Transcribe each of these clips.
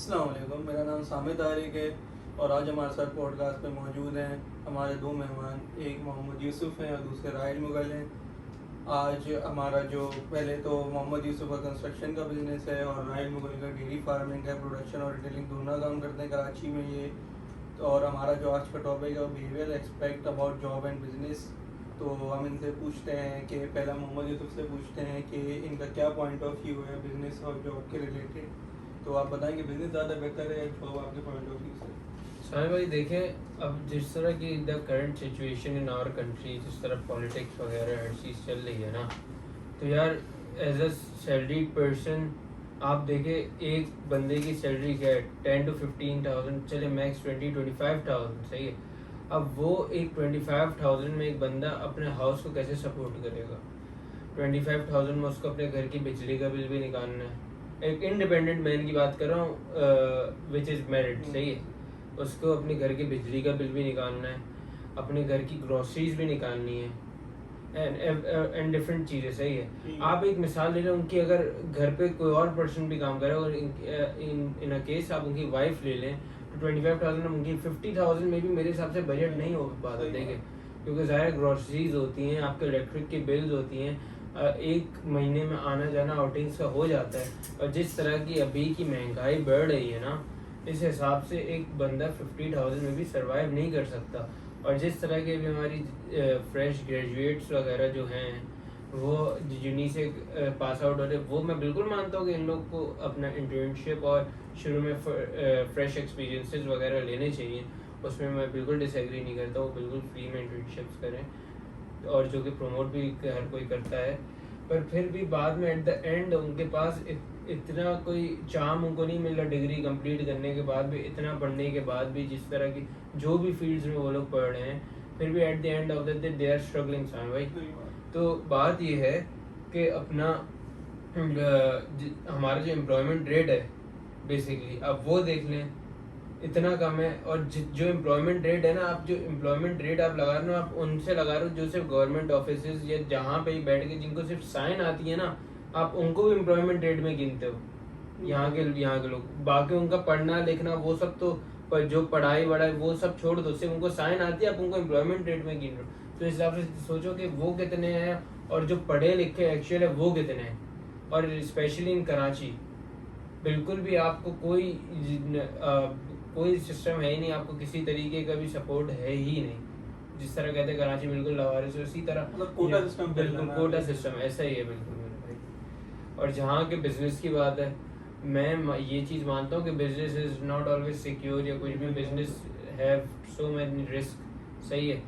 अस्सलाम वालेकुम, मेरा नाम सामिद तारिक है और आज हमारे साथ पॉडकास्ट पे मौजूद हैं हमारे दो मेहमान, एक मोहम्मद यूसुफ हैं और दूसरे राहिल मुगल हैं। आज हमारा जो पहले तो मोहम्मद यूसुफ का कंस्ट्रक्शन का बिज़नेस है और राहिल मुगल का डेयरी फार्मिंग है, प्रोडक्शन और रिटेलिंग दोनों काम करते हैं कराची में ये। तो और हमारा जो आज का टॉपिक है behaviour expect about job and business. तो हम इनसे पूछते हैं कि पहला मोहम्मद यूसुफ से पूछते हैं कि इनका क्या पॉइंट ऑफ व्यू है बिज़नेस और जॉब के रिलेटेड। तो आप बताएंगे बिजनेस ज़्यादा बेहतर है या जॉब आपके पॉइंट ऑफ व्यू से? साहिब भाई देखें, अब जिस तरह की the current situation in our country, जिस तरह पॉलिटिक्स वगैरह हर चीज़ चल रही है ना, तो यार एज अ सैलरीड पर्सन आप देखें एक बंदे की सैलरी क्या है, 10 to 15,000, चले मैक्स 20-25,000, सही है। अब वो एक 25,000 में एक बंदा अपने हाउस को कैसे सपोर्ट करेगा? 25,000 में उसको अपने घर की बिजली का बिल भी निकालना है। एक इंडिपेंडेंट मैन की बात कर रहा हूँ, विच इज़ मैरिड, सही है। उसको अपने घर के बिजली का बिल भी निकालना है, अपने घर की ग्रोसरीज भी निकालनी है, एंड डिफरेंट चीज़ें, सही है। आप एक मिसाल ले लें उनकी, अगर घर पे कोई और पर्सन भी काम करे और इन अ केस आप उनकी वाइफ ले लें तो 25,000 उनकी 50,000 में भी मेरे हिसाब से बजट नहीं हो पाता, देखें, क्योंकि ज़ाहिर ग्रोसरीज होती हैं, आपके इलेक्ट्रिक की बिल्स होती हैं, एक महीने में आना जाना आउटिंग्स का हो जाता है। और जिस तरह की अभी की महंगाई बढ़ रही है ना, इस हिसाब से एक बंदा 50,000 में भी सरवाइव नहीं कर सकता। और जिस तरह की अभी हमारी फ्रेश ग्रेजुएट्स वगैरह जो हैं वो यूनी से पास आउट हो रहे, वो मैं बिल्कुल मानता हूँ कि इन लोग को अपना इंटर्नशिप और शुरू में फ्रेश एक्सपीरियंसेस वगैरह लेने चाहिए, उसमें मैं बिल्कुल डिसएग्री नहीं करता। वो बिल्कुल फ्री में इंटर्नशिप्स करें, और जो कि प्रमोट भी हर कोई करता है। पर फिर भी बाद में एट द एंड उनके पास इतना कोई चार्म उनको नहीं मिल रहा, डिग्री कंप्लीट करने के बाद भी, इतना पढ़ने के बाद भी, जिस तरह की जो भी फील्ड्स में वो लोग पढ़ रहे हैं, फिर भी at the end of the day they are struggling सान भाई। तो बात ये है कि अपना हमारा जो एम्प्लॉयमेंट रेट है बेसिकली, अब वो देख लें, इतना कम है। और जो एम्प्लॉयमेंट रेट है ना, आप जो एम्प्लॉयमेंट रेट आप लगा रहे हो, आप उनसे लगा रहे हो जो सिर्फ गवर्नमेंट ऑफिस या जहाँ पे ही बैठ के जिनको सिर्फ साइन आती है ना, आप उनको भी एम्प्लॉयमेंट रेट में गिनते हो। यहाँ के लोग, बाकी उनका पढ़ना लिखना वो सब तो, पर जो पढ़ाई वढ़ाई वो सब छोड़ दो, सिर्फ उनको साइन आती है, आप उनको एम्प्लॉयमेंट रेट में गिन रहे हो। तो इस हिसाब से सोचो कि वो कितने हैं और जो पढ़े लिखे एक्चुअल है वो कितने हैं। और स्पेशली इन कराची बिल्कुल भी आपको कोई सिस्टम है ही नहीं, आपको किसी तरीके का भी सपोर्ट है ही नहीं। जिस तरह कहते हैं कराची बिल्कुल लवारिस, उसी तरह मतलब कोटा सिस्टम, बिल्कुल कोटा सिस्टम ऐसा ही है, बिल्कुल मेरे भाई। और जहाँ के बिजनेस की बात है, मैं ये चीज़ मानता हूँ कि business is not always secure, या कुछ भी business have so many risk, सही है।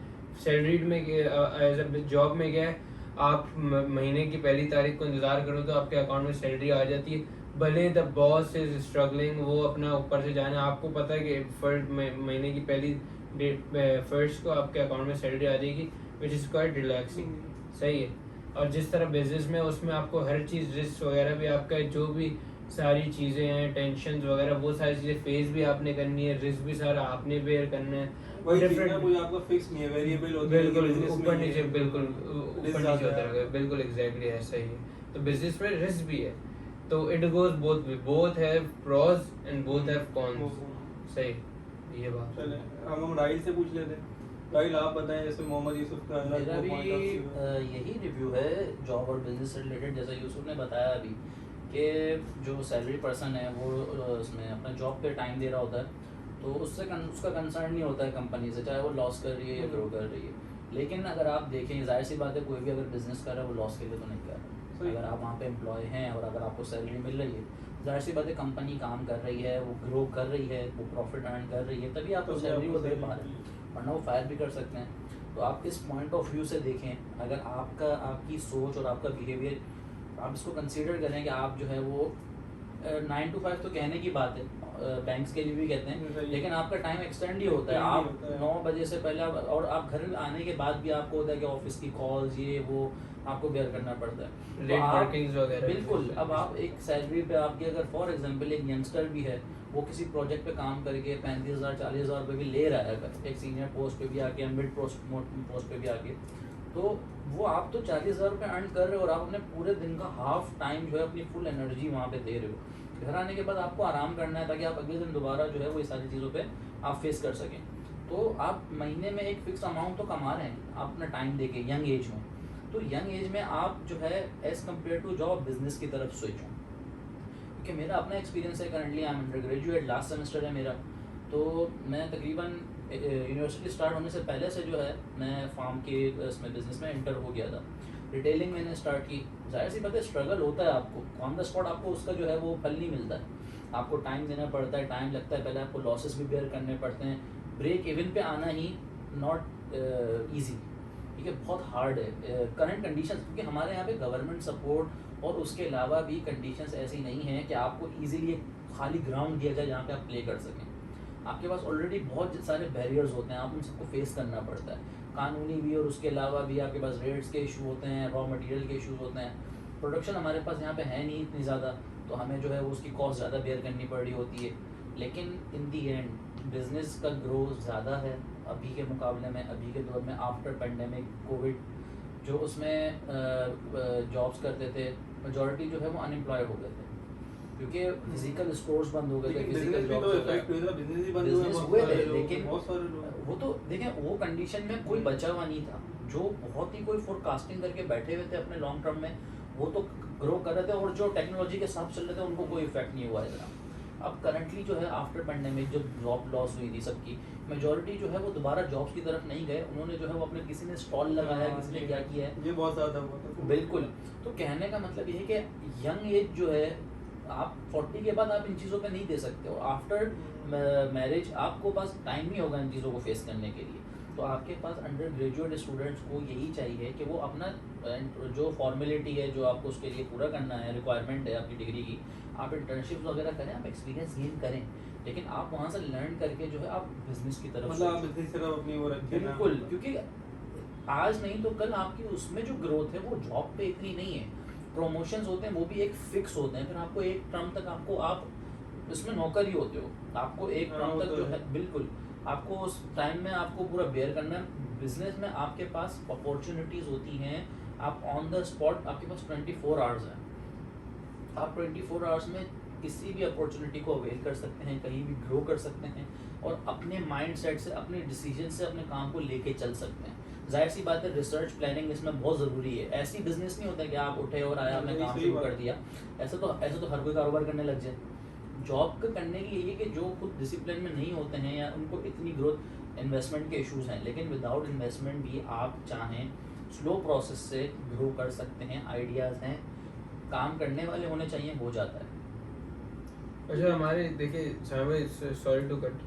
सैलरीड में एज अ जॉब में क्या है, आप महीने की पहली तारीख को इंतज़ार करो तो आपके अकाउंट में सैलरी आ जाती है, भले द बॉस इज स्ट्रगलिंग, वो अपना ऊपर से जाना, आपको पता है कि फर्स्ट महीने की पहली डेट फर्स्ट को आपके अकाउंट में सैलरी आ जाएगी, विच इज़ क्वाइट रिलैक्सिंग, सही है। और जिस तरह बिजनेस में, उसमें आपको हर चीज़ रिस्क वगैरह भी, आपका जो भी सारी चीज़ें हैं, टेंशन वगैरह, वो सारी चीज़ें फेस भी आपने करनी है, रिस्क भी सारा आपने बेयर करना है। वही चीज़ ना, कोई आपका फिक्स नहीं है, वेरिएबल होता है, बिल्कुल business में ऊपर ये नीचे, बिल्कुल ऊपर रिस्क नीचे ज़्यादा होता है। रहेगा, बिल्कुल एग्जैक्टली ऐसा ही है। तो बिजनेस में रिस्क भी है, तो it goes both have pros and both have cons, सही, ये बात। चले हम राहिल से पूछ लेते हैं। राहिल, आप बताएं, जैसे मोहम्मद यूसुफ का अलग मेरा भी पॉइंट ऑफ व्यू है। यही रिव्यू है जॉब और बिजनेस से रिलेटेड। जैसा यूसुफ ने बताया अभी कि जो सैलरी पर्सन है वो उसमें अपना जॉब पे टाइम दे रहा होता है, तो उसका कंसर्न नहीं होता है कंपनी से, चाहे वो लॉस कर रही है या ग्रो कर रही है। लेकिन अगर आप देखें, जाहिर सी बात है, कोई भी अगर बिजनेस कर रहा है वो लॉस के लिए तो नहीं कर रहा। अगर आप वहाँ पे एम्प्लॉय हैं और अगर आपको सैलरी मिल रही है, जाहिर सी बात है कंपनी काम कर रही है, वो ग्रो कर रही है, वो प्रॉफिट अर्न कर रही है, तभी आपको सैलरी वो दे पा रहे हैं, वरना वो फायर भी कर सकते हैं। तो आप इस पॉइंट ऑफ व्यू से देखें, अगर आपकी सोच और आपका बिहेवियर, आप इसको कंसीडर करें कि आप जो है वो 9 to 5 तो कहने की बात है, बैंक्स के लिए भी कहते हैं, लेकिन आपका टाइम एक्सटेंड ही होता है। आप 9 बजे से पहले और आप घर आने के बाद भी आपको होता है कि ऑफिस की कॉल्स ये वो आपको बेयर करना पड़ता है, लेट वर्किंग्स वगैरह बिल्कुल। अब आप एक सैलरी पे आपकी, अगर फॉर एग्जांपल एक यंगस्टर भी है, वो किसी प्रोजेक्ट पे काम करके 35,000 40,000 रुपये भी ले रहा है, अगर एक सीनियर पोस्ट पे भी आके या मिड पोस्ट पे भी आके, तो वो आप तो 40,000 रुपये अर्न कर रहे हो और आप अपने पूरे दिन का हाफ टाइम जो है अपनी फुल एनर्जी वहाँ पे दे रहे हो। घर आने के बाद आपको आराम करना है ताकि आप अगले दिन दोबारा जो है वो ये सारी चीज़ों पे आप फेस कर सकें। तो आप महीने में एक फिक्स अमाउंट तो कमा रहे हैं आप अपना टाइम देके यंग एज में, तो यंग एज में आप जो है as compare to job business की तरफ स्विच हों। क्योंकि मेरा अपना एक्सपीरियंस है, currently I am undergraduate, last semester है मेरा, तो मैं तकरीबन यूनिवर्सिटी स्टार्ट होने से पहले से जो है मैं फार्म के इसमें बिजनेस में एंटर हो गया था। रिटेलिंग मैंने स्टार्ट की, जाहिर सी बात है स्ट्रगल होता है, आपको ऑन द स्पॉट आपको उसका जो है वो फल नहीं मिलता है, आपको टाइम देना पड़ता है, टाइम लगता है, पहले आपको लॉसेस भी बेयर करने पड़ते हैं, ब्रेक इवन पे आना ही नॉट ईजी, ठीक है, बहुत हार्ड है करंट कंडीशंस, क्योंकि हमारे यहाँ पे गवर्नमेंट सपोर्ट और उसके अलावा भी कंडीशंस ऐसी नहीं हैं कि आपको ईजिली एक खाली ग्राउंड दिया जाए जहाँ पे आप प्ले कर सकें। आपके पास ऑलरेडी बहुत सारे बैरियर्स होते हैं, आप उन सबको फेस करना पड़ता है, कानूनी भी और उसके अलावा भी आपके पास रेट्स के इशू होते हैं, रॉ मटेरियल के इशूज़ होते हैं। प्रोडक्शन हमारे पास यहाँ पे है नहीं इतनी ज़्यादा, तो हमें जो है वो उसकी कॉस्ट ज़्यादा बेयर करनी पड़ रही होती है। लेकिन इन दी एंड बिजनेस का ग्रोथ ज़्यादा है अभी के मुकाबले में, अभी के दौर में आफ्टर पेंडेमिक कोविड, जो उसमें जॉब्स करते थे मेजॉरिटी जो है वो अनएम्प्लॉयड हो गए थे, क्योंकि फिजिकल स्टोर्स बंद हो गए थे, फिजिकल बिजनेस हुए थे, लेकिन वो तो देखें वो कंडीशन में कोई बचा हुआ नहीं था, जो बहुत ही कोई फोरकास्टिंग करके बैठे हुए थे अपने लॉन्ग टर्म में, वो तो ग्रो कर रहे थे, और जो टेक्नोलॉजी के साथ चल रहे थे उनको कोई इफेक्ट नहीं हुआ इतना। अब करंटली जो है आफ्टर पेंडेमिक जब जॉब लॉस हुई थी सबकी, मेजॉरिटी जो है वो दोबारा जॉब्स की तरफ नहीं गए, उन्होंने जो है वो अपने किसी ने स्टॉल लगाया, किसी ने क्या किया है, ये बहुत ज़्यादा हुआ था बिल्कुल। तो कहने का मतलब ये है कि यंग एज जो है आप 40 के बाद आप इन चीज़ों पे नहीं दे सकते, और आफ्टर मैरिज आपको पास टाइम नहीं होगा इन चीज़ों को फेस करने के लिए। तो आपके पास अंडर ग्रेजुएट स्टूडेंट्स को यही चाहिए कि वो अपना जो फॉर्मेलिटी है जो आपको उसके लिए पूरा करना है, रिक्वायरमेंट है आपकी डिग्री की, आप इंटर्नशिप्स वगैरह करें, आप एक्सपीरियंस गेन करें, लेकिन आप वहाँ से लर्न करके जो है आप बिजनेस की तरफ मतलब आप बिजनेस की तरफ अपनी वो रखें ना। बिल्कुल, क्योंकि आज नहीं तो कल आपकी उसमें जो ग्रोथ है वो जॉब पे इतनी नहीं है, प्रमोशंस होते हैं वो भी एक फिक्स होते हैं, फिर आपको एक टर्म तक आपको आप इसमें नौकर ही होते हो, आपको एक टर्म तक जो है बिल्कुल आपको उस टाइम में आपको पूरा बेयर करना है। बिजनेस में आपके पास अपॉर्चुनिटीज़ होती हैं, आप ऑन द स्पॉट आपके पास 24 आवर्स हैं, आप 24 आवर्स में किसी भी अपॉर्चुनिटी को अवेल कर सकते हैं, कहीं भी ग्रो कर सकते हैं, और अपने माइंड सेट से, अपने डिसीजन से अपने काम को लेके चल सकते हैं। जाहिर सी बात है रिसर्च प्लानिंग इसमें बहुत ज़रूरी है, ऐसी बिजनेस नहीं होता कि आप उठे और आया अपने काम शुरू कर दिया, ऐसा तो हर कोई कारोबार करने लग जाए। जॉब का करने की यही है कि जो खुद डिसिप्लिन में नहीं होते हैं या उनको इतनी ग्रोथ इन्वेस्टमेंट के इश्यूज हैं, लेकिन विदाउट इन्वेस्टमेंट भी आप चाहें स्लो प्रोसेस से ग्रो कर सकते हैं, आइडियाज़ हैं, काम करने वाले होने चाहिए, हो जाता है। अच्छा हमारे देखिए सॉरी टू कट,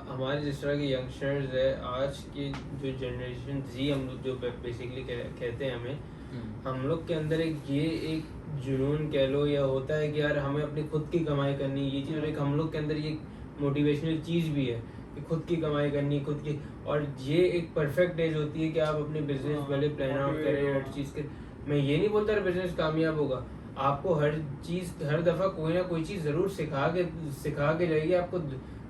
हमारे जिस तरह के यंगस्टर्स है आज की जो जनरेशन जी हम लोग जो बेसिकली कहते हैं हमें, हम लोग के अंदर एक जुनून कह लो या होता है कि यार हमें अपनी खुद की कमाई करनी, ये चीज़, और एक हम लोग के अंदर ये मोटिवेशनल चीज़ भी है कि खुद की कमाई करनी, खुद की, और ये एक परफेक्ट एज होती है कि आप अपने बिजनेस भले प्लान आउट करें, हर चीज़ के। मैं ये नहीं बोलता बिजनेस कामयाब होगा, आपको हर चीज़ हर दफ़ा कोई ना कोई चीज़ ज़रूर सिखा के जाएगी आपको,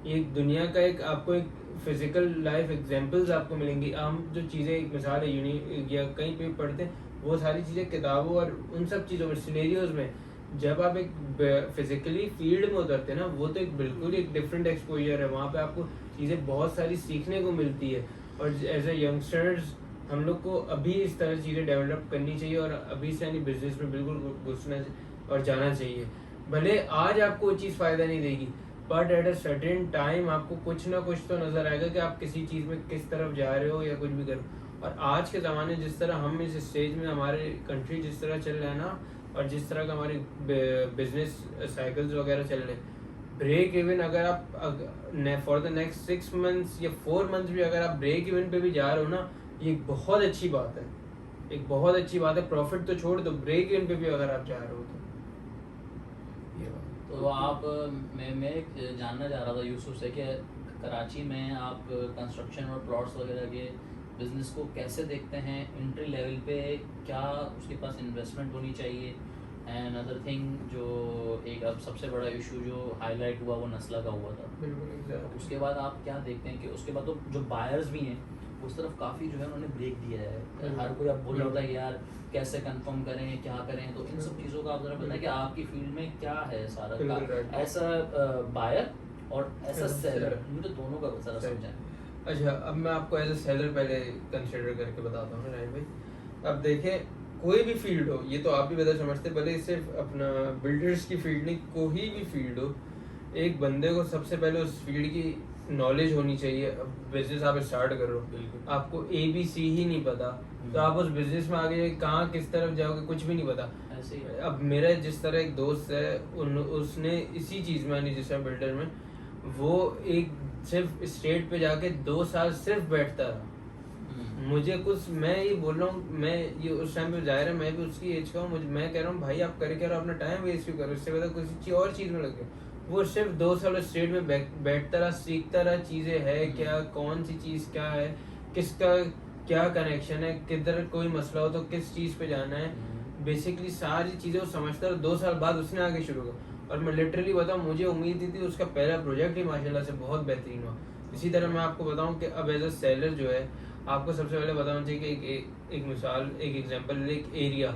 ये दुनिया का एक आपको एक फिजिकल लाइफ एग्जांपल्स आपको मिलेंगी। हम जो चीज़ें, एक मिसाल है यूनी या कहीं पे पढ़ते हैं, वो सारी चीज़ें किताबों और उन सब चीज़ों में सिनेरियोज में, जब आप एक फिजिकली फील्ड में उतरते हैं ना, वो तो एक बिल्कुल एक डिफरेंट एक्सपोजर है, वहाँ पे आपको चीज़ें बहुत सारी सीखने को मिलती है। और एज ए यंगस्टर्स हम लोग को अभी इस तरह चीज़ें डेवलप करनी चाहिए, और अभी से यानी बिजनेस में बिल्कुल घुसना और जाना चाहिए। भले आज आपको वो चीज़ फ़ायदा नहीं देगी, but at a certain time आपको कुछ ना कुछ तो नज़र आएगा कि आप किसी चीज़ में किस तरफ जा रहे हो या कुछ भी करो। और आज के ज़माने जिस तरह हम इस स्टेज में, हमारे कंट्री जिस तरह चल रहा है ना, और जिस तरह का हमारे बिजनेस साइकिल्स वगैरह चल रहे हैं, ब्रेक इवन अगर आप फॉर द नेक्स्ट 6 मंथ्स या 4 मंथ्स भी अगर आप ब्रेक इवन पे भी जा रहे हो ना, ये एक बहुत अच्छी बात है, एक बहुत अच्छी बात है। प्रॉफिट तो छोड़ दो, ब्रेक इवन पे भी अगर आप जा रहे हो तो आप मैं एक जानना चाह रहा था यूसुफ से कि कराची में आप कंस्ट्रक्शन और प्लॉट्स वगैरह के बिज़नेस को कैसे देखते हैं, एंट्री लेवल पे क्या उसके पास इन्वेस्टमेंट होनी चाहिए, एंड अदर थिंग जो एक अब सबसे बड़ा इशू जो हाईलाइट हुआ वो नस्ला का हुआ था। बिल्कुल। उसके बाद आप क्या देखते हैं कि उसके बाद तो जो बायर्स भी हैं उस तरफ काफ़ी जो है उन्होंने ब्रेक दिया है। हम्म। हर कोई अब बोल रहा होता है कि यार कैसे कंफर्म करें, क्या करें, तो इन सब चीज़ों का आप जरा बताएं कि आपकी फील्ड में क्या है सारा बिल्कुल right। ऐसा बायर और ऐसा ऐसा सेलर, seller। मुझे दोनों का सारा Right। समझाएं। अच्छा, अब मैं आपको एज ए सेलर पहले कंसिडर करके बताता हूँ राइट भाई। अब देखें, कोई भी फील्ड हो, ये तो आप भी बेहतर समझते, भले सिर्फ अपना बिल्डर्स की फील्ड नहीं, कोई भी फील्ड हो, एक बंदे को सबसे पहले उस फील्ड की नॉलेज होनी चाहिए। अब बिजनेस आप स्टार्ट कर रहे हो, बिल्कुल। आपको ABC ही नहीं पता, तो आप उस बिजनेस में आगे कहाँ किस तरफ जाओगे कुछ भी नहीं पता। ऐसे ही है। अब मेरा जिस तरह एक दोस्त है, उसने इसी चीज़ में यानी जिस बिल्डर में, वो एक सिर्फ स्टेट पे जाके 2 साल सिर्फ बैठता रहा। मुझे कुछ, मैं ये बोल रहा हूँ, मैं ये उस टाइम पे जाहिर है मैं भी उसकी एज का हूँ, मैं कह रहा हूँ भाई आप करे क्या रहो, अपना टाइम वेस्ट क्यों करो, इससे बेहतर किसी और चीज़ में लगे। वो सिर्फ 2 साल स्टेट में बैठता रहा, सीखता रहा चीज़ें है क्या, कौन सी चीज़ क्या है, किसका क्या कनेक्शन है, किधर कोई मसला हो तो किस चीज़ पे जाना है, बेसिकली सारी चीज़ें वो समझता रहा। 2 साल बाद उसने आगे शुरू किया, और मैं लिटरली बताऊँ, मुझे उम्मीद थी उसका पहला प्रोजेक्ट ही माशाल्लाह से बहुत बेहतरीन हुआ। इसी तरह मैं आपको बताऊँ कि अब एज अ सेलर जो है, आपको सबसे पहले बताना चाहिए कि एक मिसाल, एक एग्जांपल, एक एरिया,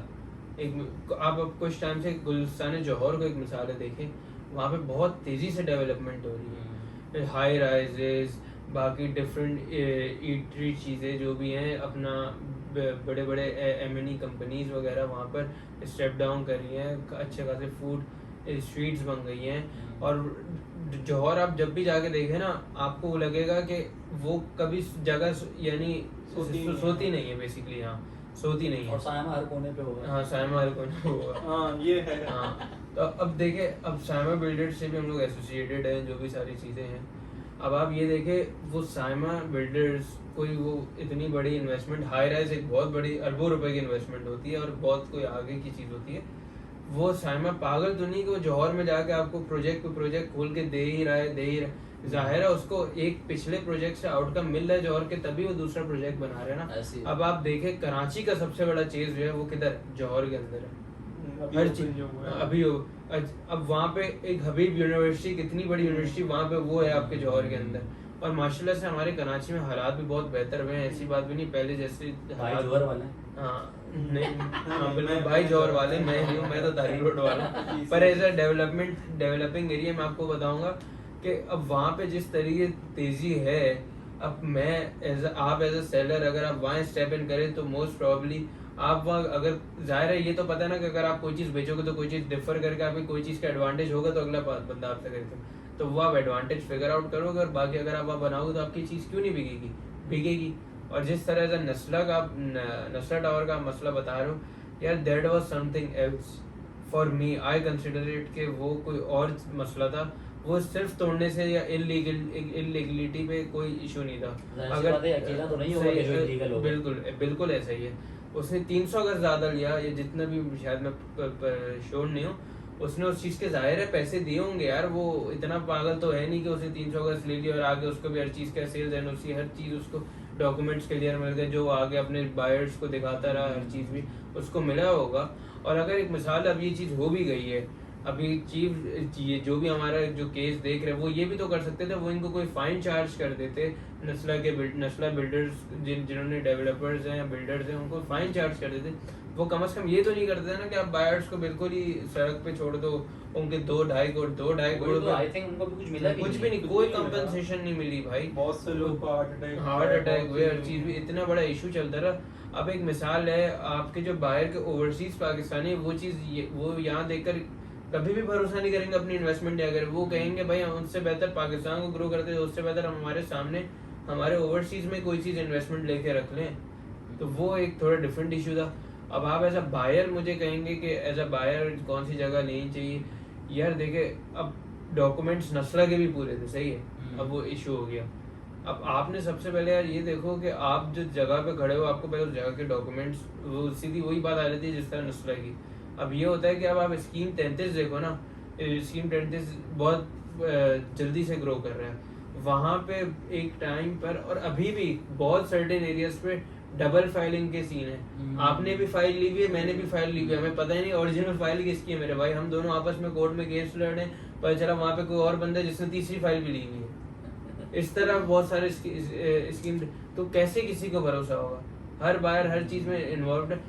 आप कुछ टाइम से गुलिस्तान जौहर को एक मिसाल है देखें, वहाँ पे बहुत तेज़ी से डेवलपमेंट हो रही है, हाई राइजेस, बाकी डिफरेंट ईटरी चीज़ें जो भी हैं, अपना बड़े बड़े M&E कंपनीज वगैरह वहाँ पर स्टेप डाउन कर रही हैं, अच्छे खासे फूड स्ट्रीट्स बन गई हैं। और जौहर आप जब भी जाके देखें ना, आपको वो लगेगा कि वो कभी जगह यानी सोती नहीं है, बेसिकली यहाँ सोती नहीं है, और सायमा हर कोने पे होगा। हाँ सायमा हर कोने होगा। हाँ ये है। हाँ, तो अब देखें, अब सायमा बिल्डर्स से भी हम लोग एसोसिएटेड हैं, जो भी सारी चीज़ें हैं। अब आप ये देखें, वो सायमा बिल्डर्स कोई वो इतनी बड़ी इन्वेस्टमेंट, हाई राइज एक बहुत बड़ी अरबों रुपए की इन्वेस्टमेंट होती है और बहुत कोई आगे की चीज़ होती है। वो सायमा पागल तो नहीं कि वो जौहर में जाके आपको प्रोजेक्ट पे प्रोजेक्ट खोल के दे ही रहा है। जाहिर है उसको एक पिछले प्रोजेक्ट से आउटकम मिल रहा है जौहर के, तभी वो दूसरा प्रोजेक्ट बना रहे हैं ना। अब आप देखें, कराची का सबसे बड़ा चीज जो है वो किधर, जौहर के अंदर है। हर चीज अभी हो, अब वहाँ पे एक हबीब यूनिवर्सिटी, कितनी बड़ी यूनिवर्सिटी वहाँ पे वो है आपके जौहर के अंदर। और माशाल्लाह से हमारे कराची में हालात भी बहुत बेहतर हुए हैं, ऐसी बात भी नहीं पहले जैसे भाई जौहर वाले। हाँ नहीं, हाँ बिल्कुल भाई जौहर वाले, मैं नहीं हूँ, मैं तो तारी रोड वाला हूँ। पर एज अ डेवलपिंग एरिया मैं आपको बताऊंगा कि अब वहाँ पे जिस तरीके तेजी है, अब मैं आप एज अ सेलर अगर आप वहाँ स्टेप इन करें तो मोस्ट प्रॉब्ली आप वहाँ, अगर जाहिर है ये तो पता है ना कि अगर आप कोई चीज़ बेचोगे तो कोई चीज़ डिफर करके आपकी कोई चीज़ का एडवांटेज होगा तो अगला बंदा आपसे खरीदेगा, तो वो आप एडवांटेज फिगर आउट करोगे, और बाकी अगर आप वहाँ बनाओगे तो आपकी चीज़ क्यों नहीं बिकेगी। और जिस तरह से नस्ला टावर का मसला बता रहे हो यार, that was something else for me, I consider it कि वो कोई और मसला था, वो सिर्फ तोड़ने से या इलीगलिटी पे कोई इशू नहीं था। अगर अकेला तो नहीं होगा कि जो इलीगल होगा। बिल्कुल ऐसा ही है। उसने 300 गज ज्यादा लिया, ये जितना भी, शायद मैं श्योर नहीं हूँ, उसने उस चीज़ के जाहिर है पैसे दिए होंगे यार, वो इतना पागल तो है नहीं कि उसने 300 गज ले लिया और आगे उसको भी हर चीज़ का सेल्स एनओसी हर चीज़ उसको डॉक्यूमेंट्स क्लियर मिल गए, जो आगे अपने बायर्स को दिखाता रहा, हर चीज़ भी उसको मिला होगा। और अगर एक मिसाल अब ये चीज़ हो भी गई है, अभी चीफ ये जो भी हमारा जो केस देख रहे हैं, वो ये भी तो कर सकते थे, वो इनको कोई फाइन चार्ज कर देते, नस्ला बिल्डर्स जिन्होंने डेवलपर्स हैं या बिल्डर्स हैं उनको फाइन चार्ज कर देते। वो कम से कम ये तो नहीं करते ना कि आप बायर्स को बिल्कुल ही सड़क पे छोड़ दो, उनके 2-2.5 करोड़ आई थिंक उनको भी कुछ मिला कुछ भी नहीं, कोई कंपनसेशन नहीं मिली भाई। बहुत से लोग को हार्ट अटैक हुए, हर चीज भी इतना बड़ा इशू चलता रहा। अब एक मिसाल है, आपके जो बाहर के ओवरसीज पाकिस्तानी, वो चीज़ वो यहाँ देखकर कभी भी भरोसा नहीं करेंगे अपनी इन्वेस्टमेंट, अगर वो कहेंगे भाई हम उससे बेहतर पाकिस्तान को ग्रो करते हैं, उससे बेहतर हम हमारे सामने हमारे ओवरसीज में कोई चीज़ इन्वेस्टमेंट लेके रख लें, तो वो एक थोड़ा डिफरेंट इशू था। अब आप एज अ बायर मुझे कहेंगे कि एज अ बायर कौन सी जगह लेनी चाहिए, यार देखे, अब डॉक्यूमेंट्स नस्ला के भी पूरे थे, सही है, अब वो इशू हो गया। अब आपने सबसे पहले यार ये देखो कि आप जिस जगह पे खड़े हो, आपको पहले उस जगह के डॉक्यूमेंट्स, वो सीधी वही बात आ जाती है जिस तरह नस्ला की। अब ये होता है कि अब आप स्कीम 33 देखो ना, स्कीम 33 बहुत जल्दी से ग्रो कर रहा है वहाँ पे एक टाइम पर, और अभी भी बहुत सर्टेन एरियाज पे डबल फाइलिंग के सीन है। आपने भी फाइल ली हुई है, मैंने भी फाइल ली हुई है, हमें पता ही नहीं ओरिजिनल फाइल किसकी है मेरे भाई, हम दोनों आपस में कोर्ट में केस लड़ रहे हैं, पता चला वहाँ पे कोई और बंदा जिसने तीसरी फाइल भी ली हुई है। इस तरह बहुत सारे स्कीम, तो कैसे किसी को भरोसा होगा? हर बार हर चीज़ में इन्वॉल्व है।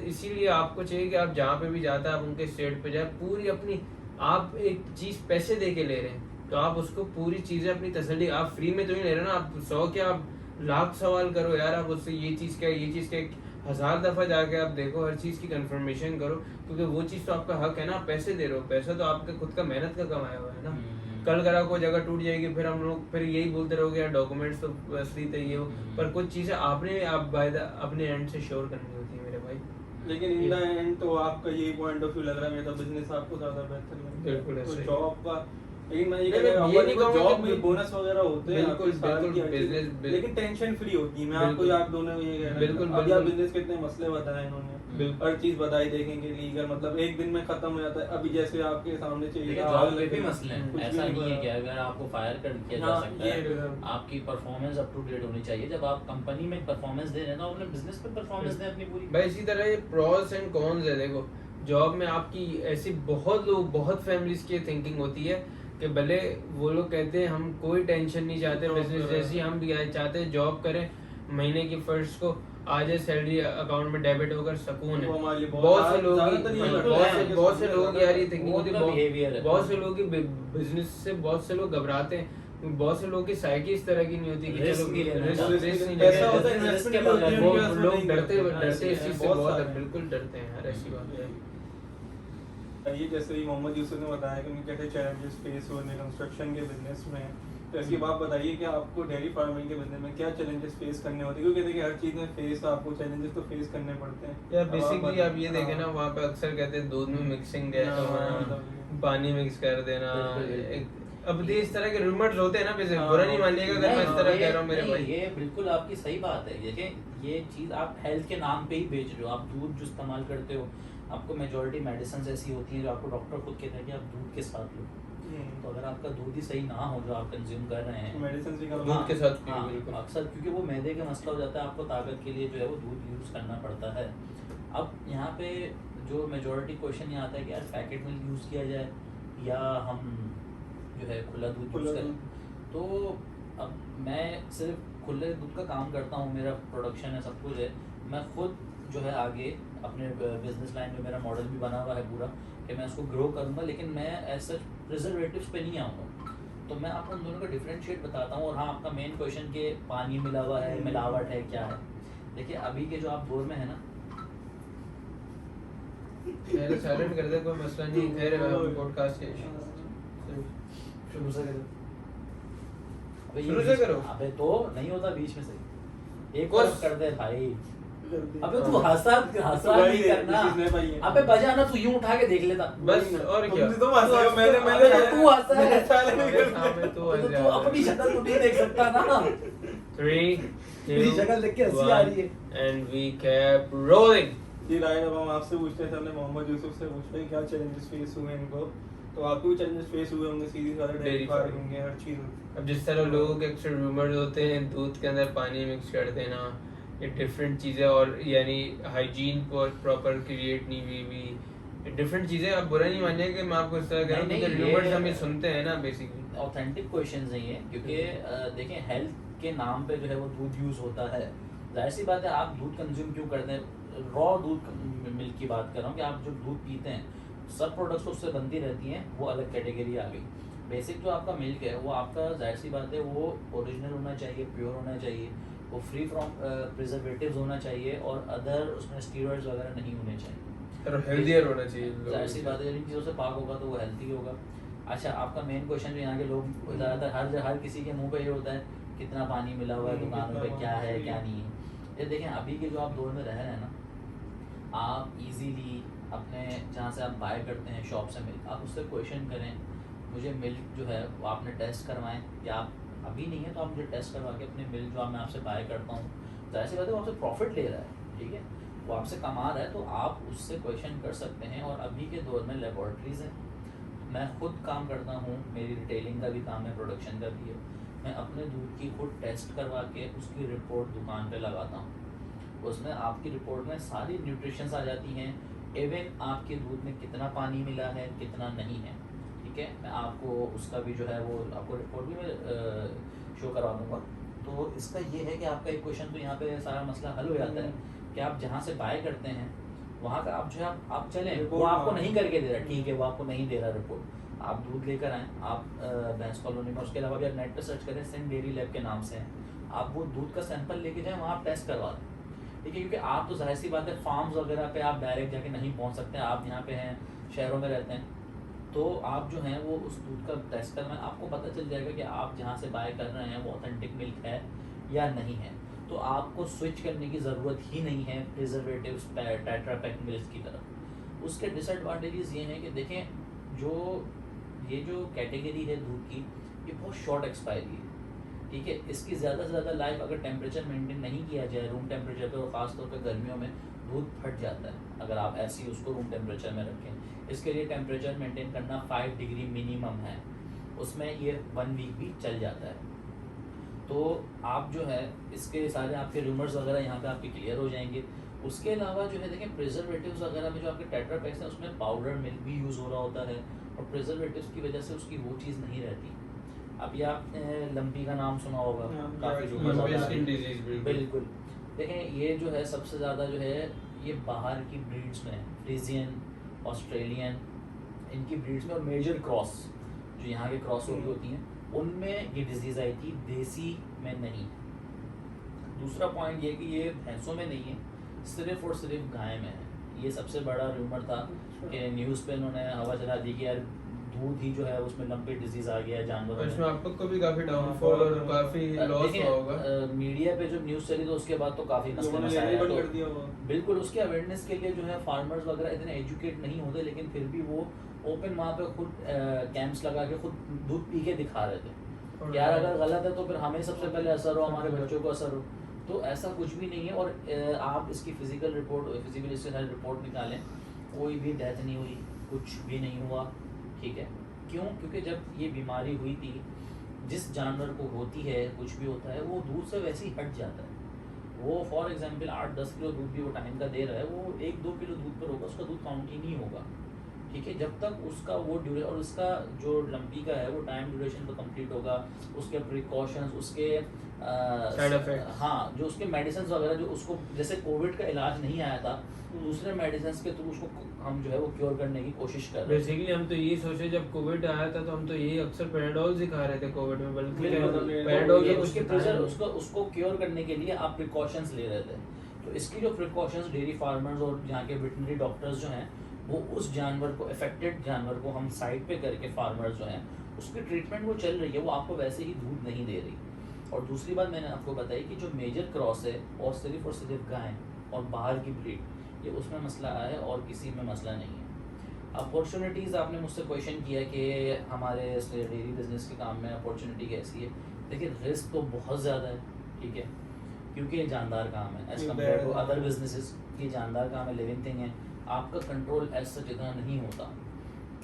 इसीलिए आपको चाहिए कि आप जहाँ पे भी जाते हैं आप उनके स्टेट पे जाए, पूरी अपनी, आप एक चीज़ पैसे दे के ले रहे हैं तो आप उसको पूरी चीज़ें अपनी तसल्ली, आप फ्री में तो नहीं ले रहे ना, आप 100 क्या आप लाख सवाल करो यार, आप उससे ये चीज़ क्या है, ये चीज़ क्या है, 1000 दफ़ा जाके आप देखो, हर चीज़ की कंफर्मेशन करो, क्योंकि वो चीज़ तो आपका हक है ना, आप पैसे दे रहे हो, पैसा तो आपका खुद का मेहनत का कमाया हुआ है ना। कल करा को जगह टूट जाएगी, फिर हम लोग फिर यही बोलते रहोगे यार डॉक्यूमेंट्स तो असली थे ये वो, पर कुछ चीज़ें आपने आप बाय द अपने एंड से श्योर करनी होती है मेरे भाई। लेकिन इन द एंड तो आपका यही पॉइंट ऑफ व्यू लग रहा है, मेरा बिजनेस आपको ज़्यादा बेहतर लगता है। बिल्कुल तो ऐसे ही। जॉब का, लेकिन मैं नहीं, मैं ये नहीं कहूँगा जॉब कि में बोनस वगैरह होते हैं बिल्कुल, आपके साल बिल्कुल, की हर चीज़, business- लेकिन टेंशन फ्री होती है। मैं आपको बिल्कुल। आप दोनों ये कह रहे बिल्कुल, हैं, अभी आप बिल्कुल। बिजनेस के इतने मसले बताए इन्होंने, बिल्कुल। हर चीज़ बताई, देखेंगे लीगल, मतलब एक दिन में खत्म हो जाता है। अभी जैसे आपके सामने चाहिए देखिए था, जॉब आग में भी लगे, मसले हैं, कुछ भी ऐसा नहीं है पता। कि अगर आपको फायर कर किया जा हाँ, सकता ये है, बिल्कुल। आपकी परफॉर्मेंस अप टू डेट होनी चाहिए। जब आप कंपनी में परफॉर्मेंस दे रहे हैं तो अपने बिजनेस पे परफॉर्मेंस दें अपनी पूरी। भाई इसी तरह ये प्रॉस एंड कॉन्स है। देखो जॉब में आपकी ऐसी बहुत लोग, बहुत फैमिलीज की थिंकिंग होती है कि भले वो लोग कहते हैं हम कोई टेंशन नहीं चाहते बिजनेस जैसी, हम भी चाहते हैं जॉब करें, महीने की फर्स्ट को आ जाए सैलरी अकाउंट में डेबिट होकर सुकून है। वो हमारे लिए बहुत से लोग ज़्यादातर ये करते हैं, बहुत से लोग यार ये थिंकिंग वो होती उनका behavior है, है। बहुत से लोग की बिजनेस से बहुत से लोग घबराते हैं, बहुत से लोगों की साइकी इस तरह की नहीं होती कि Risk चलो नहीं लेना risk- चाहते। risk नहीं पैसा लेना होता है, चाहते। investment के भी होती है, वो उनके पास लोग नहीं डरते करते। डरते इस चीज से बहुत बहुत सारे हैं। बिल्कुल डरते हैं यार, ऐसी बात है। ये जैसे ही मोहम्मद यूसुफ ने बताया कि उनके कैसे चैलेंजेस फेस हुए कंस्ट्रक्शन के बिजनेस में, तो इसके बाद बताइए कि आपको डेयरी फार्मिंग के बिजनेस में क्या चैलेंजेस फेस करने होते हैं? क्योंकि देखिए हर चीज़ में फेस आपको चैलेंजेस तो फेस करने पड़ते हैं यार अब बेसिकली आप ये हाँ। देखें ना, वहाँ पे अक्सर कहते हैं दूध में मिक्सिंग है, हाँ, पानी मिक्स कर देना, बिल्कुल, बिल्कुल। अब इस तरह के रूमर्स होते हैं ना, वैसे हाँ, बुरा नहीं मानिएगा अगर मैं इस तरह नहीं, कह रहा हूँ मेरे नहीं, भाई। ये बिल्कुल आपकी सही बात है। देखिए ये चीज़ आप हेल्थ के नाम पे ही बेच रहे हो। आप दूध जो इस्तेमाल करते हो, आपको मेजॉरिटी मेडिसिन ऐसी होती हैं जो आपको डॉक्टर खुद कहता है कि आप दूध के साथ लो। तो अगर आपका दूध ही सही ना हो जो आप कंज्यूम कर रहे हैं, मेडिसिन भी दूध के साथ पियो, हाँ, बिल्कुल। अक्सर क्योंकि वो मैदे का मसला हो जाता है, आपको ताकत के लिए जो है वो दूध यूज़ करना पड़ता है। अब यहाँ पे जो मेजॉरिटी क्वेश्चन ये आता है कि यार पैकेट मिल्क यूज़ किया जाए या हम जो है खुला दूध यूज़ करें। तो अब मैं सिर्फ खुले दूध का काम करता हूँ, मेरा प्रोडक्शन है, सब कुछ है। मैं खुद जो है आगे अपने बिजनेस लाइन में मेरा मॉडल भी बना हुआ है पूरा कि मैं उसको ग्रो करूँगा, लेकिन मैं ऐसा प्रिजर्वेटिव्स पे नहीं आऊँगा। तो मैं आपको उन दोनों का डिफरेंशिएट बताता हूँ। और हाँ, आपका मेन क्वेश्चन कि पानी मिला हुआ है, मिलावट है, क्या है। देखिए अभी के जो आप दौर में है ना, पहले साइलेंट कर दे, कोई मसला नहीं, खैर पॉडकास्ट है। शुरू से करो। अबे ये शुरू से करो। अबे तो नहीं होता बीच में से, एक कुछ- तरफ कर दे भाई। अबे तू हाँ। हंसा नहीं करना। अबे बजा ना, तू यूं उठा के देख लेता बस और क्या। तुम हंसे हो, मैंने अबे तो तू हंसा है। मैंने पहले भी मेरे कर दिया। सामने तो तो तू अपनी शक्ल तो नहीं देख सकता ना। 3, 2, मेरी शक्ल देख के हंसी आ रही है। and we kept rolling। जी राय, अब हम आपसे पूछते हैं, हमने मोहम्मद यूसुफ से पूछते हैं क्या चैलेंजेस फेस हुए इनको। तो आपको भी चैलेंजेस फेस हुए होंगे, सीधी सारे डेयरी Dairy फार्मिंग farming। होंगे, हर चीज़। अब जिस तरह लोगों के अक्सर रूमर्स होते हैं दूध के अंदर पानी मिक्स कर देना, ये डिफरेंट चीज़ें, और यानी हाइजीन को प्रॉपर क्रिएट नहीं हुई भी, डिफरेंट चीज़ें। आप बुरा नहीं मानिए कि मैं आपको इस तरह कह रहा हूँ, नहीं, क्योंकि नहीं, रूमर्स ये- हम ये सुनते हैं ना बेसिकली। ऑथेंटिक क्वेश्चंस नहीं है, क्योंकि देखें हेल्थ के नाम पे जो है वो दूध यूज़ होता है। जाहिर सी बात है, आप दूध कंज्यूम क्यों करते हैं? रॉ दूध मिल्क की बात कर रहा हूँ कि आप जो दूध पीते हैं, सब प्रोडक्ट्स उससे बनती रहती हैं, वो अलग कैटेगरी आ गई। बेसिक जो आपका मिल्क है वो आपका जाहिर सी बात है वो ओरिजिनल होना चाहिए, प्योर होना चाहिए, वो फ्री फ्रॉम प्रिजर्वेटिव्स होना चाहिए, और अदर उसमें स्टीरॉइड्स वगैरह नहीं होने चाहिए, और हेल्दियर होना चाहिए। जाहिर सी बात है। जिन चीज़ों से पाक होगा तो वो हेल्थी होगा। अच्छा, आपका मेन क्वेश्चन जो यहाँ के लोग ज़्यादातर हर किसी के मुंह पे ये होता है कितना पानी मिला हुआ है दुकानों पे, क्या है क्या नहीं है। ये देखें अभी के जो आप दौर में रह रहे हैं ना, आप इजीली अपने जहाँ से आप बाय करते हैं शॉप से मिल्क, आप उससे क्वेश्चन करें मुझे मिल्क जो है वो आपने टेस्ट करवाएं, या आप अभी नहीं है तो आप मुझे टेस्ट करवा के अपने मिल्क जो मैं आपसे बाय करता हूँ, जाहिर सी बात है वो आपसे प्रॉफिट ले रहा है, ठीक है, वो आपसे कमा रहा है, तो आप उससे क्वेश्चन कर सकते हैं। और अभी के दौर में लेबॉर्ट्रीज़ हैं, मैं खुद काम करता हूँ, मेरी रिटेलिंग का भी काम है, प्रोडक्शन का भी है। मैं अपने दूध की खुद टेस्ट करवा के उसकी रिपोर्ट दुकान पे लगाता हूँ। उसमें आपकी रिपोर्ट में सारी न्यूट्रिशंस आ जाती हैं, इवन आपके दूध में कितना पानी मिला है, कितना नहीं है, ठीक है। मैं आपको उसका भी जो है वो आपको रिपोर्ट भी मैं शो करवा दूंगा। तो इसका ये है कि आपका एक क्वेश्चन तो यहाँ पे सारा मसला हल हो जाता है कि आप जहाँ से बाय करते हैं वहाँ का आप जो है आप चलें, वो आपको नहीं करके दे रहा, ठीक है वो आपको नहीं दे रहा रिपोर्ट, आप दूध लेकर आएँ, आप भैंस कॉलोनी में, उसके अलावा भी आप नेट पर सर्च करें सेंट डेयरी लैब के नाम से हैं, आप वो दूध का सैंपल लेके जाएँ, वहाँ आप टेस्ट करवा दें, ठीक है। क्योंकि आप तो जाहिर सी बात है फार्म्स वगैरह पे आप डायरेक्ट जाके नहीं पहुँच सकते, आप यहाँ पे हैं शहरों में रहते हैं, तो आप जो हैं वो उस दूध का टेस्ट करवाएं, आपको पता चल जाएगा कि आप जहाँ से बाय कर रहे हैं वो ऑथेंटिक मिल्क है या नहीं है। तो आपको स्विच करने की ज़रूरत ही नहीं है प्रिजर्वेटिव्स टेट्रा पैक मिल्क की तरफ। उसके डिसएडवांटेजेस ये हैं कि देखें जो ये जो कैटेगरी है दूध की, ये बहुत शॉर्ट एक्सपायरी है, ठीक है। इसकी ज़्यादा से ज़्यादा लाइफ अगर टेम्परेचर मेंटेन नहीं किया जाए रूम टेम्परेचर पर, और ख़ासतौर पर गर्मियों में दूध फट जाता है अगर आप ऐसे ही उसको रूम टेम्परेचर में रखें। इसके लिए टेम्परेचर मेंटेन करना 5 डिग्री मिनिमम है, उसमें ये 1 वीक भी चल जाता है। तो आप जो है इसके सारे आपके रूमर्स वगैरह यहाँ पे आपके क्लियर हो जाएंगे। उसके अलावा जो है देखें प्रिजर्वेटिव्स वगैरह में जो आपके टेट्रा पैक्स हैं उसमें पाउडर मिल्क भी यूज़ हो रहा होता है, और प्रिजर्वेटिव्स की वजह से उसकी वो चीज़ नहीं रहती। अब ये आपने लंपी का नाम सुना होगा, काफ़ी लंपी स्किन डिजीज, बिल्कुल। देखें ये जो है सबसे ज़्यादा जो है ये बाहर की ब्रीड्स में, फ्रीजियन, ऑस्ट्रेलियन, इनकी ब्रीड्स में, और मेजर क्रॉस जो यहाँ के क्रॉस ओवर होती हैं उनमें ये डिजीज़ आई थी, देसी में नहीं। दूसरा पॉइंट ये कि ये भैंसों में नहीं है, सिर्फ और सिर्फ गाय में है। ये सबसे बड़ा रूमर था कि न्यूज़ पे इन्होंने हवा चला दी कि यार दूध ही जो है उसमें लंपी डिजीज़ आ गया है जानवरों में। इसमें आप लोग को भी काफ़ी डाउनफॉल और काफ़ी लॉस हुआ होगा। मीडिया पे जब न्यूज़ चली तो उसके बाद तो काफ़ी मसले मसाइल आए, तो बिल्कुल उसके अवेयरनेस के लिए जो है फार्मर्स वगैरह इतने एजुकेट नहीं होते, लेकिन फिर भी वो ओपन वहाँ पे खुद कैंप्स लगा के खुद दूध पी के दिखा रहे थे। यार अगर गलत है तो फिर हमें सबसे पहले असर हो, हमारे बच्चों को असर हो। तो ऐसा कुछ भी नहीं है। और आप इसकी फिजिकल हेल्थ रिपोर्ट निकालें, कोई भी डेथ नहीं हुई, कुछ भी नहीं हुआ, ठीक है। क्यों? क्योंकि जब ये बीमारी हुई थी, जिस जानवर को होती है कुछ भी होता है वो दूध से वैसे ही हट जाता है। वो फॉर एग्जांपल 8-10 किलो दूध भी वो टाइम का दे रहा है, वो 1-2 किलो दूध पर होगा, उसका दूध काउंट ही नहीं होगा, ठीक है। जब तक उसका वो और उसका जो लंपी का है वो टाइम ड्यूरेशन तो कंप्लीट होगा, उसके प्रिकॉशंस, उसके साइड इफेक्ट, हाँ जो उसके मेडिसिन वगैरह, जो उसको जैसे कोविड का इलाज नहीं आया था, दूसरे मेडिसिन के थ्रू उसको हम जो है वो क्योर करने की कोशिश कर रहे हैं। बेसिकली हम तो यही सोचे जब कोविड आया था तो हम तो यही अक्सर पैराडॉल सिखा रहे थे कोविड में, बल्कि पैराडॉल उसके प्रेशर उसको क्योर करने के लिए आप प्रिकॉशंस ले रहे थे। तो इसकी जो प्रिकॉशंस डेयरी फार्मर्स और यहाँ के वेटनरी डॉक्टर्स जो हैं वो उस जानवर को, अफेक्टेड जानवर को हम साइड पे करके फार्मर्स जो हैं उसकी ट्रीटमेंट वो चल रही है, वो आपको वैसे ही दूध नहीं दे रही। और दूसरी बात मैंने आपको बताई कि जो मेजर क्रॉस है और सिर्फ गाय और बाहर की ब्रीड, ये उसमें मसला आया है और किसी में मसला नहीं है। अपॉर्चुनिटीज़ आपने मुझसे क्वेश्चन किया कि हमारे डेयरी बिजनेस के काम में अपॉर्चुनिटी कैसी है। देखिए रिस्क तो बहुत ज़्यादा है, ठीक है, क्योंकि ये जानदार काम है as compare to other businesses. ये जानदार काम है, लिविंग थिंग है, आपका कंट्रोल एज सच इतना नहीं होता।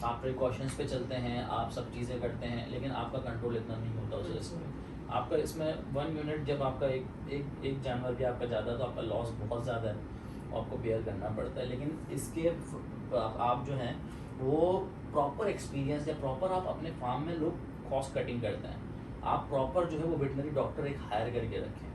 आप प्रिकॉशंस पे चलते हैं, आप सब चीज़ें करते हैं, लेकिन आपका कंट्रोल इतना नहीं होता उस रिस्क में। आपका इसमें 1 यूनिट जब आपका एक जानवर भी आपका ज़्यादा, तो आपका लॉस बहुत ज़्यादा है, आपको बेयर करना पड़ता है। लेकिन इसके आप जो हैं वो प्रॉपर एक्सपीरियंस या प्रॉपर आप अपने फार्म में लोग कॉस्ट कटिंग करते हैं, आप प्रॉपर जो है वो वेटनरी डॉक्टर एक हायर करके रखें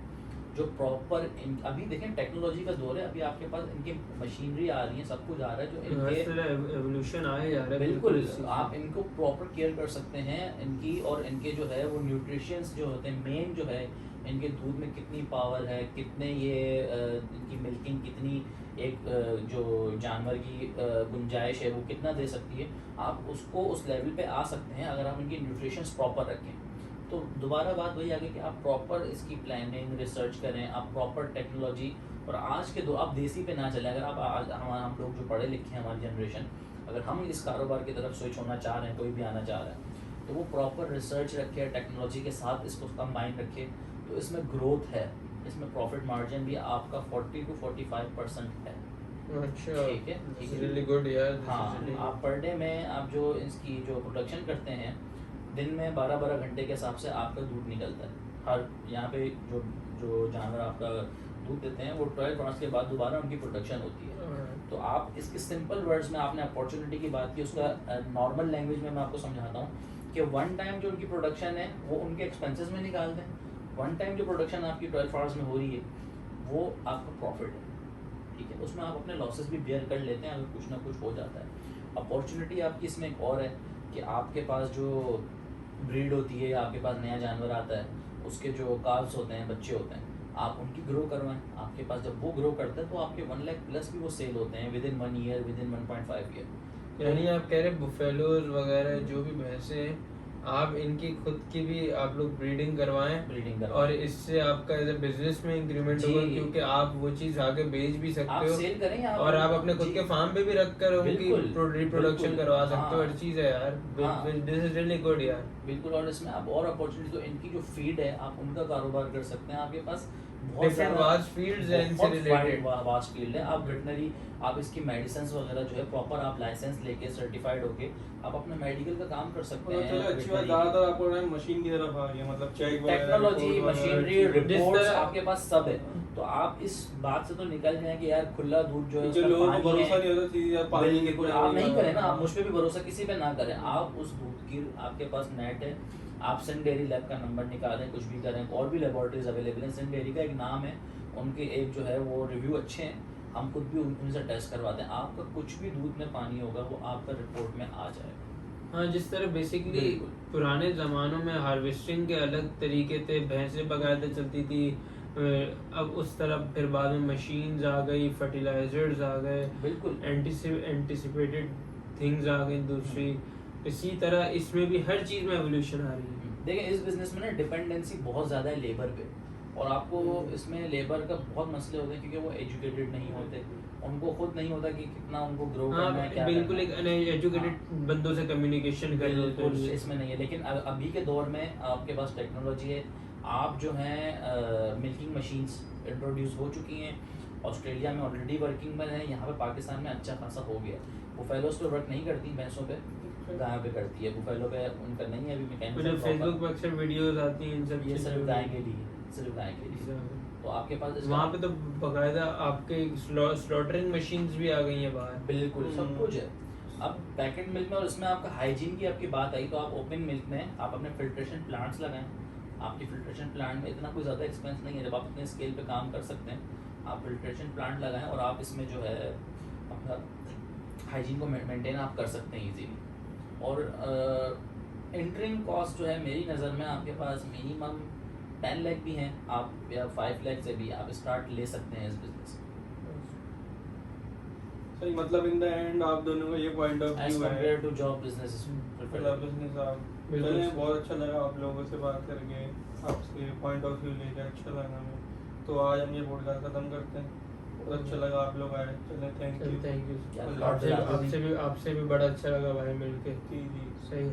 जो प्रॉपर अभी देखें टेक्नोलॉजी का दौर है, अभी आपके पास इनकी मशीनरी आ रही है, सब कुछ आ रहा है जो इनके एवोल्यूशन आए जा रहा है। बिल्कुल आप इनको प्रॉपर केयर कर सकते हैं इनकी, और इनके जो है वो न्यूट्रिशंस जो होते हैं मेन जो है इनके दूध में कितनी पावर है, कितने ये इनकी मिल्किंग कितनी, एक जो जानवर की गुंजाइश है वो कितना दे सकती है, आप उसको उस लेवल पे आ सकते हैं अगर आप इनकी न्यूट्रिशंस प्रॉपर रखें। तो दोबारा बात वही आ गई कि आप प्रॉपर इसकी प्लानिंग रिसर्च करें, आप प्रॉपर टेक्नोलॉजी, और आज के दो आप देसी पे ना चलें। अगर आप आज हम लोग जो पढ़े लिखे हैं, हमारी जनरेशन, अगर हम इस कारोबार की तरफ स्विच होना चाह रहे हैं, कोई भी आना चाह रहा है, तो वो प्रॉपर रिसर्च रखे, टेक्नोलॉजी के साथ इसको कंबाइन रखे, तो इसमें ग्रोथ है, इसमें प्रॉफिट मार्जिन भी आपका 40 to 45% है। अच्छा, ठीक है, रियली गुड यार। हाँ, आप पर डे में आप जो इसकी जो प्रोडक्शन करते हैं दिन में 12-12 घंटे के हिसाब से आपका दूध निकलता है। हर यहाँ पे जो जानवर आपका दूध देते हैं वो 12 आवर्स के बाद दोबारा उनकी प्रोडक्शन होती है। तो आप इसके सिंपल वर्ड्स में, आपने अपॉर्चुनिटी की बात की, उसका नॉर्मल लैंग्वेज में मैं आपको समझाता हूँ कि वन टाइम जो उनकी प्रोडक्शन है वो उनके एक्सपेंसेस में निकाल दें, वन टाइम जो प्रोडक्शन आपकी 12 आवर्स में हो रही है वो आपका प्रॉफिट है, ठीक है, उसमें आप अपने लॉसेस भी बेयर कर लेते हैं अगर कुछ ना कुछ हो जाता है। अपॉर्चुनिटी आपकी इसमें एक और है कि आपके पास जो ब्रीड होती है, आपके पास नया जानवर आता है, उसके जो काल्स होते हैं, बच्चे होते हैं, आप उनकी ग्रो करवाएं। आपके पास जब वो ग्रो करते हैं तो आपके 1 लाख प्लस भी वो सेल होते हैं with in 1 year, with in 1.5 year. यानी आप कह रहे हैं बुफेलोज वगैरह जो भी भैंसे हैं, आप इनकी खुद की भी आप लोग ब्रीडिंग करवाएं ब्रीडिंग और इससे आपका एज बिजनेस में इंक्रीमेंट होगा, जी। क्योंकि आप वो चीज आगे बेच भी आप सकते हो सेल करें या और आप अपने खुद जी। के फार्म पे भी रख कर उनकी बिल्कुल, रिप्रोडक्शन बिल्कुल, करवा सकते हो। हाँ। हर चीज है यार, हाँ। दिस इज रियली गुड यार। बिल्कुल, और इसमें आप और अपॉर्चुनिटी, तो इनकी जो फीड है आप उनका कारोबार कर सकते हैं। आपके पास बहुत Different ज़्यादा vast fields हैं इनसे related। वास्ट फील्ड है। आप वेटनरी, आप इसकी मेडिसिन वगैरह जो है प्रॉपर आप लाइसेंस लेके सर्टिफाइड होके आप अपना मेडिकल का काम कर सकते और हैं। चलो अच्छी बात, ज़्यादातर आपको ना मशीन की तरफ आ गया, मतलब चेक टेक्नोलॉजी, मशीनरी, जिस रिपोर्ट्स तरह- आपके पास सब है। तो आप इस बात से तो निकल जाए कि यार खुला दूध जो है जो उसका लोगों को पानी भरोसा है। नहीं होता चीज़ यार पानी की बिल्कुल, तरह आप नहीं करें ना, आप हाँ। मुझ पे भी भरोसा किसी पे ना करें। आप उस दूध की, आपके पास नेट है, आप सिंध डेयरी लैब का नंबर निकालें, कुछ भी करें, और भी लेबोरेटरीज अवेलेबल हैं। सिंध डेयरी का एक नाम है, उनके एक जो है वो रिव्यू अच्छे हैं, हम खुद भी उनसे टेस्ट करवाते हैं। आपका कुछ भी दूध में पानी होगा वो आपका रिपोर्ट में आ जाएगा। हाँ, जिस तरह बेसिकली बिल्कुल। पुराने ज़मानों में हार्वेस्टिंग के अलग तरीके थे, भैंसें बगायदा चलती थी, अब उस तरफ फिर बाद में मशीन्स आ गई, फर्टिलाइजर्स आ गए, बिल्कुल, एंटिसिपेटेड थिंग्स आ गई दूसरी। इसी तरह इसमें भी हर चीज़ में एवोल्यूशन आ रही है। देखिए इस बिजनेस में ना डिपेंडेंसी बहुत ज़्यादा है लेबर पे, और आपको इसमें लेबर का बहुत मसले होते हैं क्योंकि वो एजुकेटेड नहीं होते, उनको खुद नहीं होता कि कितना उनको ग्रो करना है, हाँ, क्या बिल्कुल एक करना है। अनएजुकेटेड बंदों से कम्युनिकेशन कर रहे बिल्कुल होते हैं। इसमें नहीं है, लेकिन अभी के दौर में आपके पास टेक्नोलॉजी है। आप जो हैं मिल्किंग मशीन्स इंट्रोड्यूस हो चुकी हैं, ऑस्ट्रेलिया में ऑलरेडी वर्किंग में है, यहाँ पे पाकिस्तान में अच्छा खासा हो गया। बुफेलोस पे वर्क नहीं करती, भैंसों पे, गायों पे करती है। बुफेलो पे उनका नहीं है अभी मुझे मैकेनिज्म फेसबुक पे अक्सर वीडियोस आती हैं इन सब ये चीज़ों सिर्फ की। गाय के लिए, सिर्फ गाय के लिए। तो आपके पास इसका- वहाँ पे तो बकायदा आपके स्लॉटरिंग मशीन्स भी आ गई हैं बाहर। बिल्कुल सब कुछ है। अब पैकेट मिल्क में, और इसमें आपका हाइजीन की आपकी बात आई, तो आप ओपन मिल्क में आप अपने फिल्ट्रेशन प्लांट्स लगाएं। आपकी फिल्ट्रेशन प्लांट में इतना कोई ज़्यादा एक्सपेंस नहीं है, जब आप इतने स्केल पे काम कर सकते हैं, आप फिल्ट्रेशन प्लांट लगाएं और आप इसमें जो है अपना हाइजीन को मेंटेन आप कर सकते हैं इजीली। और एंट्रिंग कॉस्ट जो है मेरी नज़र में आपके पास मिनिमम 10 लाख भी हैं आप, या 5 लाख से भी आप स्टार्ट ले सकते हैं इस बिजनेस। सही, मतलब इन द एंड आप दोनों का ये पॉइंट ऑफ एज व्यू है। कम्पेयर टू जॉब बिजनेस मतलब बिजनेस आप बिल्कुल। चलिए, बहुत अच्छा लगा आप लोगों से बात करके, आपसे पॉइंट ऑफ व्यू लेके अच्छा लगा हमें। तो आज हम ये पॉडकास्ट खत्म करते हैं। बहुत अच्छा लगा आप लोग आए, चले थैंक यू। Thank you. क्या आपसे भी बड़ा अच्छा लगा भाई मिलके। जी जी। सही।